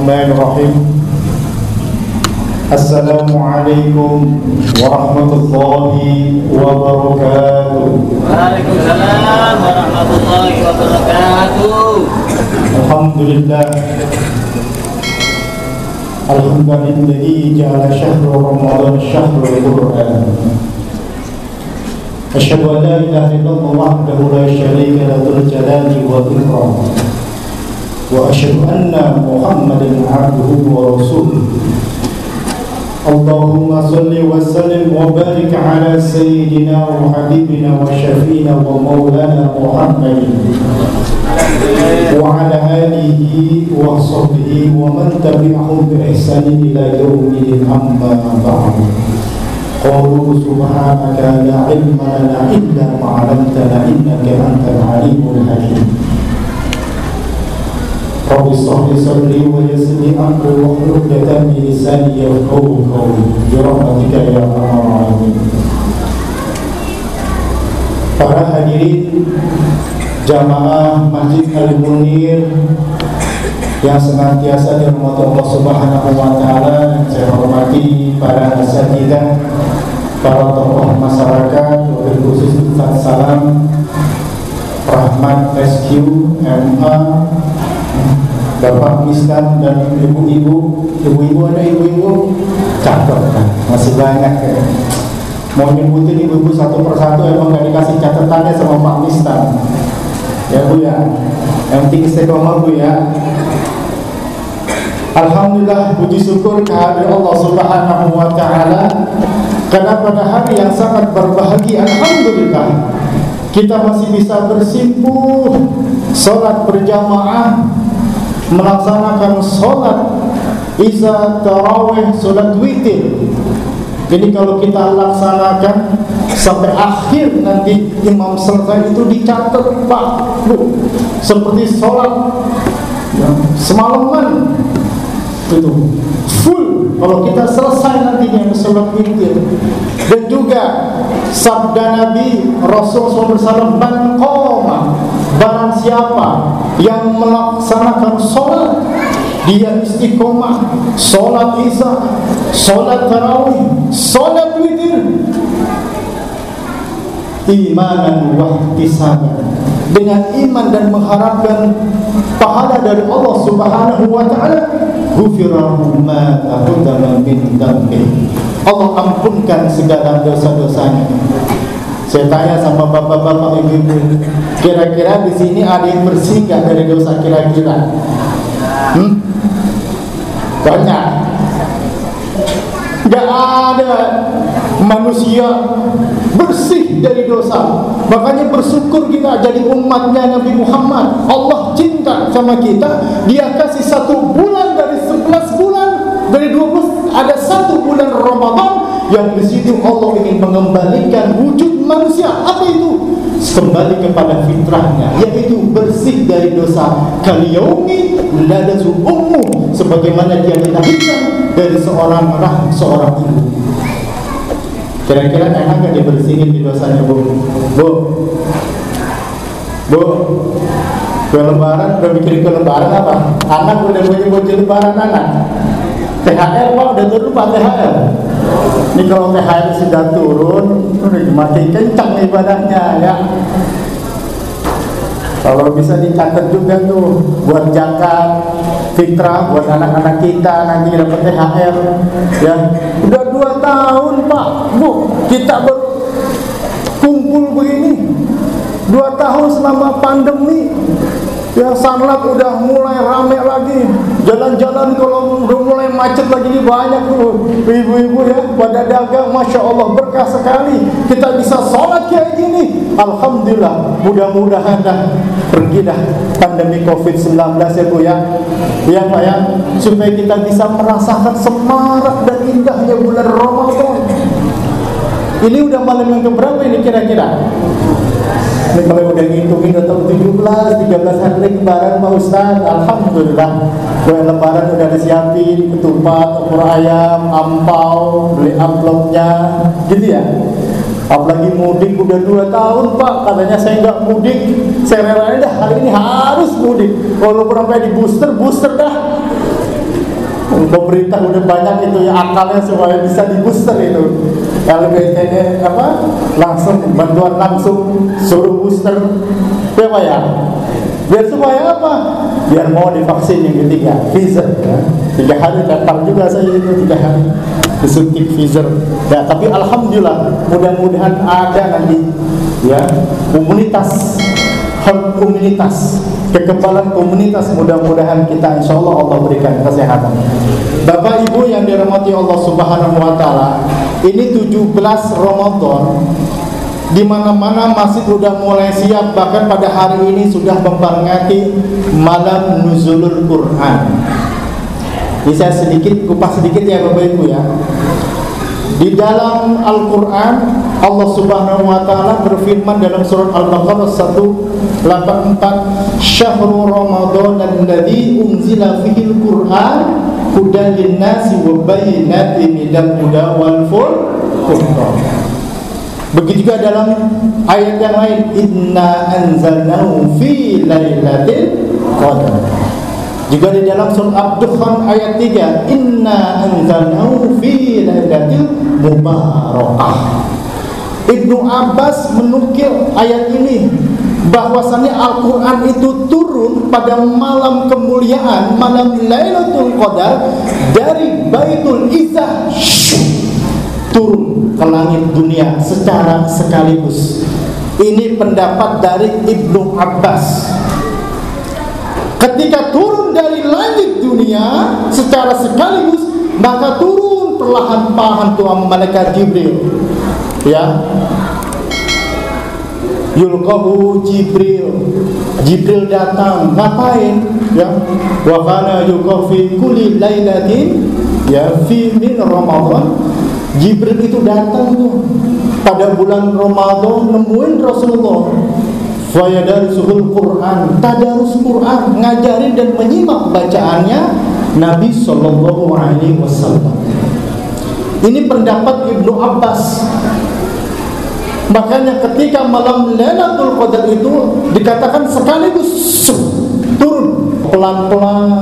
Bismillahirrahmanirrahim. Assalamualaikum warahmatullahi wabarakatuh. Waalaikumsalam warahmatullahi wabarakatuh. Alhamdulillah. Alhamdulilladzi ja'ala syahra Ramadan syahrul Qur'an. Asyhadu an la ilaha illallah wahdahu la syarika lahu dzul jalali wal ikram. Wa asyhadu anna Muhammadan 'abduhu wa rasuluh. Allahumma salli wa sallim wa barik ala sayyidina wa habibina wa syafiina wa maulana Muhammadin wa ala alihi wa sahbihi wa man tabi'ahum bi ihsanin ila yaumil amma ba'd. Qalu subhanaka la ilma lana illa ma 'allamtana innaka antal alimul hakim. Rabbi shrah li sadri wa yassir li amri wahlul 'uqdatam min lisani yafqahu qawli bi rahmatika ya arhamar rahimin. Para hadirin jamaah Masjid Al-Munir yang senantiasa dirahmati Allah Subhanahu wa taala, saya hormati para asatidzah, para tokoh masyarakat, wabil khusus Ustaz Salam Rahmat Rescue MA, Bapak Miskan dan ibu-ibu. Ibu-ibu ada ibu-ibu cakep kan? Masih banyak ya. Mau nyebutin ibu-ibu satu persatu emang gak dikasih catatannya sama Pak Miskan. Ya Bu ya. Yang penting istiqomah Bu ya. Alhamdulillah, puji syukur kehadiran Allah Subhanahu wa taala karena pada hari yang sangat berbahagia, alhamdulillah, kita masih bisa bersimpuh salat berjamaah, melaksanakan salat isya, tarawih, salat witir. Jadi kalau kita laksanakan sampai akhir nanti imam selesai itu dicatat Pak Bu, seperti salat semalaman itu full. Kalau kita selesai nantinya salat witir. Dan juga sabda Nabi Rasulullah SAW, man qoma, barang siapa yang melaksanakan salat, dia istiqomah, salat isya, salat tarawih, salat witir, imanan wa ihtisaban, dengan iman dan mengharapkan pahala dari Allah Subhanahu wa taala, ghufirahu ma taqaddama min dhanbi, Allah ampunkan segala dosa-dosanya. Saya tanya sama bapak-bapak, ibu-ibu, kira-kira di sini ada yang bersih nggak dari dosa kira-kira? Banyak. Nggak ada manusia bersih dari dosa. Makanya bersyukur kita jadi umatnya Nabi Muhammad. Allah cinta sama kita, Dia kasih 1 bulan dari 11 bulan, dari 12 ada 1 bulan Ramadan yang di situ Allah ingin mengembalikan wujud manusia. Apa itu? Kembali kepada fitrahnya, yaitu bersih dari dosa. Kalyaumi ladatu ummu, sebagaimana dia dilahirkan dari seorang rahim seorang ibu. Kira-kira enak gak dibersihin di dosanya Bu? Bu, ke lebaran udah bikin ke lebaran apa? Anak udah punya baju lebaran anak. THR Pak udah turun Pak THR. Ini kalau THR sudah turun, udah makin kencang ibadahnya ya. Kalau bisa dicatat juga tuh buat zakat fitrah buat anak-anak kita nanti dapat THR ya. Udah 2 tahun Pak Bu kita berkumpul begini, 2 tahun selama pandemi ya. Sanlat udah mulai rame lagi, jalan-jalan kalau udah mulai macet lagi banyak tuh ibu-ibu ya pada dagang. Masya Allah berkah sekali kita bisa sholat kayak gini. Alhamdulillah, mudah-mudahan dah pergi dah pandemi COVID-19 ya Bu ya. Ya Pak ya, supaya kita bisa merasakan semarak dan indahnya bulan Ramadan. Ini udah malam yang keberapa ini kira-kira? Ini kalau udah ngitungin udah 13 hari lagi lebaran Pak Ustaz. Alhamdulillah, kue lebaran udah disiapin, ketupat, opor ayam, ampau, beli amplopnya, gitu ya. Apalagi mudik udah 2 tahun Pak, katanya saya nggak mudik, saya relain dah hari ini harus mudik. Walaupun sampai di booster dah. Pemerintah udah banyak itu ya akalnya supaya bisa di booster itu. LBTN apa? Langsung bantuan langsung suruh booster. Ya Pak ya. Biar supaya apa? Biar mau divaksin yang ketiga, Pfizer ya. 3 hari datang juga saya itu 3 hari disuntik Pfizer. Ya, tapi alhamdulillah mudah-mudahan ada nanti ya komunitas, herd komunitas, kekebalan komunitas, mudah-mudahan kita insya Allah berikan kesehatan. Bapak Ibu yang dirahmati Allah Subhanahu wa taala, ini 17 Ramadan, di mana-mana masjid sudah mulai siap, bahkan pada hari ini sudah memperingati malam nuzulul Quran. Ini saya sedikit kupas sedikit ya Bapak Ibu ya. Di dalam Al-Quran Allah Subhanahu wa taala berfirman dalam surat Al-Baqarah 184, Syahrul Ramadan alladzi unzila fihil Quran hudan linnasi wa bayyinatin minal huda wal furqan. Begitu juga dalam ayat yang lain, Inna anzalnahu fi lailatul qadar. Juga di dalam surat Ad-Dukhan ayat 3, Inna anzalnahu fi lailatul mubarakah. Ibnu Abbas menukil ayat ini bahwasannya Al-Quran itu turun pada malam kemuliaan, malam Lailatul Qadar, dari Baitul Izzah turun ke langit dunia secara sekaligus. Ini pendapat dari Ibnu Abbas. Ketika turun dari langit dunia secara sekaligus, maka turun perlahan-lahan Tuhan malaikat Jibril. Ya, yulqahu Jibril datang ngapain? Ya, wa kana yuqafi kulli lailatin ya fi min Ramadan. Jibril itu datang tuh pada bulan Ramadan nemuin Rasulullah. Fayadarisuhul Quran, tadarus Quran, ngajarin dan menyimak bacaannya Nabi sallallahu alaihi wasallam. Ini pendapat Ibnu Abbas. Makanya ketika malam Lailatul Qadar itu dikatakan sekaligus turun, pelan-pelan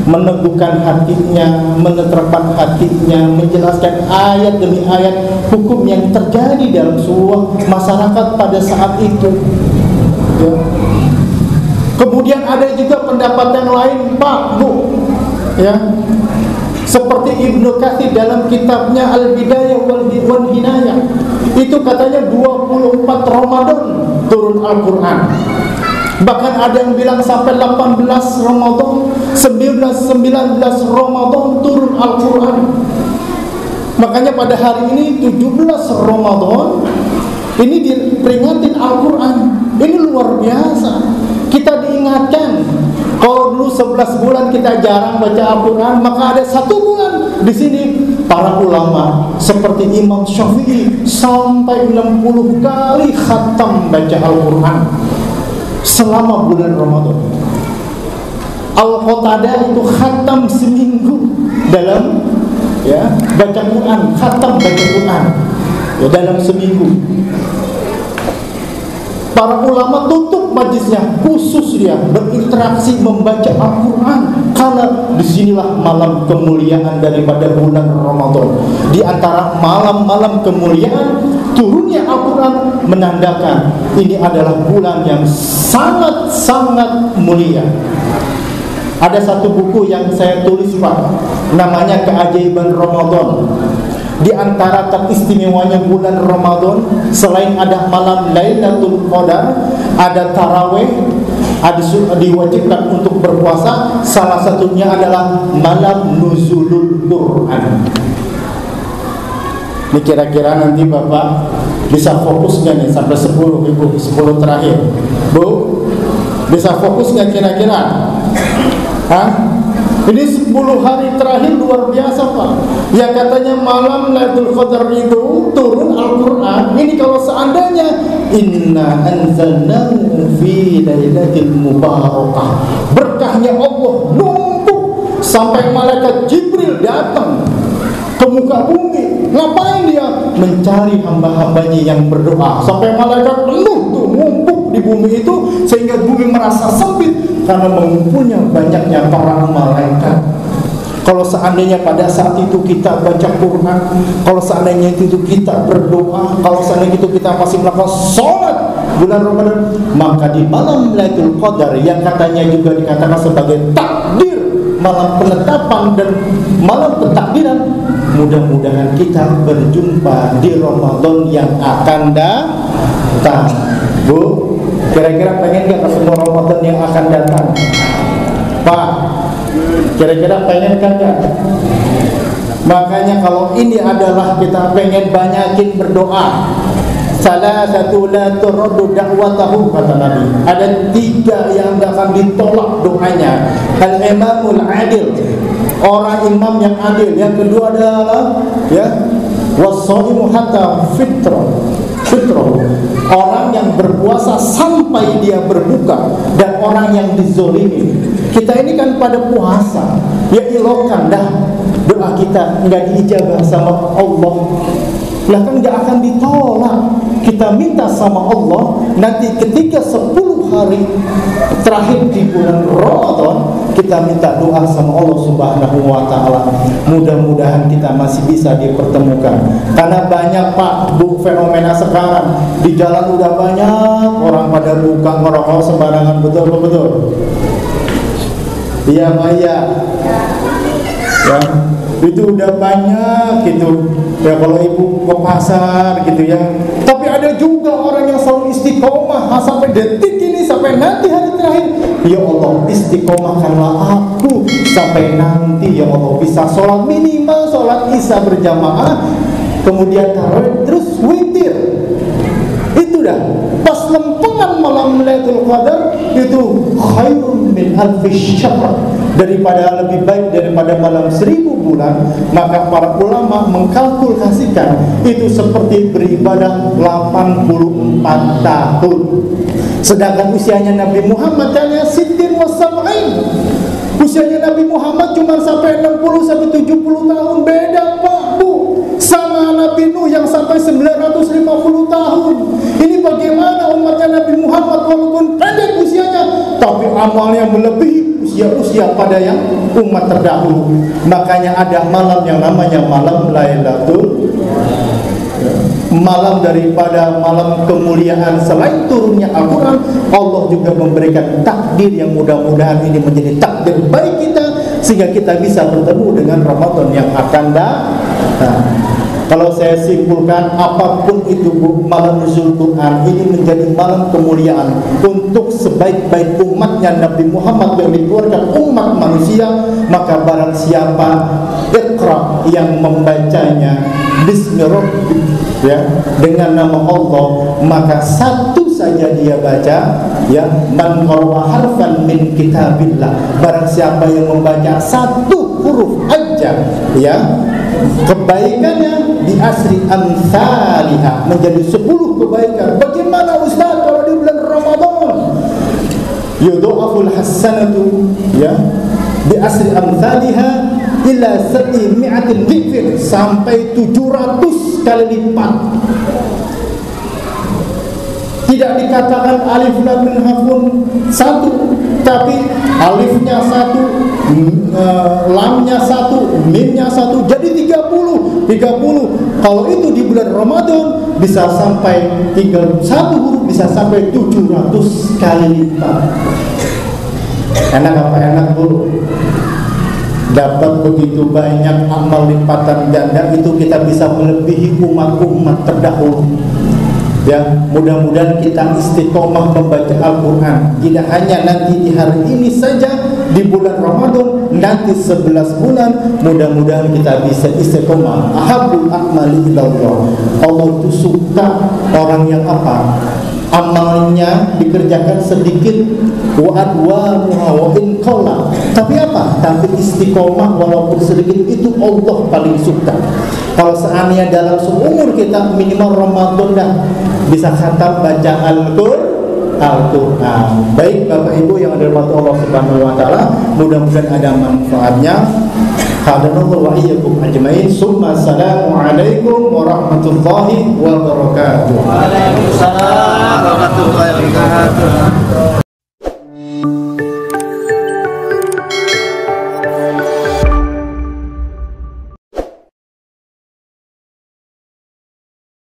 meneguhkan hatinya, meneterpan hatinya, menjelaskan ayat demi ayat hukum yang terjadi dalam sebuah masyarakat pada saat itu. Ya. Kemudian ada juga pendapat yang lain, Pak, Bu, ya. Seperti Ibnu Katsir dalam kitabnya Al-Bidayah wal Hinayah, itu katanya 24 Ramadan turun Al-Quran. Bahkan ada yang bilang sampai 18 Ramadan, 19 Ramadan turun Al-Quran. Makanya pada hari ini 17 Ramadan ini diperingatin Al-Quran. Ini luar biasa. Kita diingatkan. Kalau dulu 11 bulan kita jarang baca Al-Quran, maka ada 1 bulan di sini para ulama seperti Imam Syafi'i sampai 60 kali khatam baca Al-Quran selama bulan Ramadan. Al-Qatadah itu khatam seminggu dalam ya baca Quran, khatam baca Quran ya dalam seminggu. Para ulama tutup majlisnya, khusus dia berinteraksi membaca Al-Quran, karena disinilah malam kemuliaan daripada bulan Ramadan. Di antara malam-malam kemuliaan, turunnya Al-Quran menandakan ini adalah bulan yang sangat-sangat mulia. Ada satu buku yang saya tulis, Pak, namanya Keajaiban Ramadan. Di antara keistimewanya bulan Ramadan, selain ada malam Lailatul Qadar, ada tarawih, ada diwajibkan untuk berpuasa. Salah satunya adalah malam nuzulul Quran. Ini kira-kira nanti Bapak bisa fokus nggak nih sampai 10 Ibu, 10 terakhir, Bu? Bisa fokus nggak kira-kira? Hah? Ini 10 hari terakhir luar biasa, Pak. Yang katanya malam Lailatul Qadar itu turun Al-Quran. Ini kalau seandainya Inna anzalnahu fi lailatul mubarakah, berkahnya Allah numpuk sampai malaikat Jibril datang ke muka bumi. Ngapain dia? Mencari hamba-hambanya yang berdoa. Sampai malaikat penuh tuh, numpuk di bumi itu, sehingga bumi merasa sempit karena mengumpulnya banyaknya para malaikat. Kalau seandainya pada saat itu kita baca Quran, kalau seandainya itu kita berdoa, kalau seandainya itu kita masih melakukan sholat bulan Ramadan, maka di malam Lailatul Qadar yang katanya juga dikatakan sebagai takdir, malam penetapan dan malam pentakdiran, mudah-mudahan kita berjumpa di Ramadan yang akan datang. Bu, kira-kira pengen gak ketemu Ramadan yang akan datang? Pak, kira-kira pengen kan gak? Makanya kalau ini adalah kita pengen banyakin berdoa. Salah satu la turadu da'watahu, kata Nabi. Ada 3 yang tidak akan ditolak doanya. Al-imamul adil, orang imam yang adil. Yang kedua adalah was-shaimu hatta fitrah, orang yang berpuasa sampai dia berbuka, dan orang yang dizolimi. Kita ini kan pada puasa, ya ilahkan dah doa kita enggak diijabah sama Allah, lah kan enggak akan ditolak. Kita minta sama Allah nanti ketika 10 hari terakhir di bulan Ramadan, kita minta doa sama Allah Subhanahu wa taala. Mudah-mudahan kita masih bisa dipertemukan. Karena banyak Pak, Bu, fenomena sekarang di jalan udah banyak orang pada buka ngerokok sembarangan, betul. Iya, Pak, iya. Ya, itu udah banyak gitu. Ya kalau ibu ke pasar gitu ya. Tapi ada juga orang yang selalu istiqomah sampai detik ini, sampai nanti hari terakhir. Ya Allah, istiqomahkanlah aku sampai nanti ya Allah bisa sholat minimal sholat isya berjamaah, kemudian tarawih, terus witir. Itu dah. Pas lempengan malam Lailatul Qadar itu khairun min alfi syahr, daripada lebih baik daripada malam 1000 bulan. Maka para ulama mengkalkulasikan itu seperti beribadah 84 tahun. Sedangkan usianya Nabi Muhammad hanya sittin wa sab'in. Usianya Nabi Muhammad cuma sampai 60 sampai 70 tahun. Beda Pak, Bu, sama Nabi Nuh yang sampai 950 tahun. Ini bagaimana umatnya Nabi Muhammad walaupun pendek usianya, tapi amalnya melebihi usia-usia pada yang umat terdahulu. Makanya ada malam yang namanya malam Lailatul, malam daripada malam kemuliaan. Selain turunnya Al-Quran, Allah juga memberikan takdir yang mudah-mudahan ini menjadi takdir baik kita, sehingga kita bisa bertemu dengan Ramadan yang akan datang. Kalau saya simpulkan, apapun itu Bu, malam nuzul Quran ini menjadi malam kemuliaan untuk sebaik-baik umatnya Nabi Muhammad yang dikeluarkan umat manusia. Maka barang siapa Iqra yang membacanya Bismi Rabbik, ya, dengan nama Allah, maka satu saja dia baca, ya, man qara'a harfan min kitabillah, barang siapa yang membaca satu huruf aja, ya, kebaikannya di asri amsalihah, menjadi 10 kebaikan. Bagaimana Ustaz kalau di bulan Ramadan? Yudha'aful hasanatu, ya, di asri amsalihah ila 700 dhifr, sampai 700 kali lipat. Tidak dikatakan alif lam mim harfun satu, tapi alifnya satu, lamnya satu, mimnya satu, jadi 30. Kalau itu di bulan Ramadan bisa sampai satu huruf bisa sampai 700 kali lipat. Enak apa enak Bu? Dapat begitu banyak amal lipatan ganda, itu kita bisa melebihi umat-umat terdahulu. Ya, mudah-mudahan kita istiqomah membaca Al-Quran. Tidak hanya nanti di hari ini saja di bulan Ramadan, nanti 11 bulan, mudah-mudahan kita bisa istiqomah. Ahabul a'mali ilallah, Allah itu suka orang yang apa? Amalnya dikerjakan sedikit, wa adwamuha wa in qalla, tapi apa? Tapi istiqomah walaupun sedikit, itu Allah paling suka. Kalau seandainya dalam seumur kita minimal Ramadan dah bisa khatam baca Al-Quran. Baik Bapak Ibu yang dirahmati Allah Subhanahu wa taala, mudah-mudahan ada manfaatnya. Hadanallahu wa iyyakum ajmain. Summa assalamualaikum warahmatullahi wabarakatuh. Waalaikumsalam warahmatullahi wabarakatuh.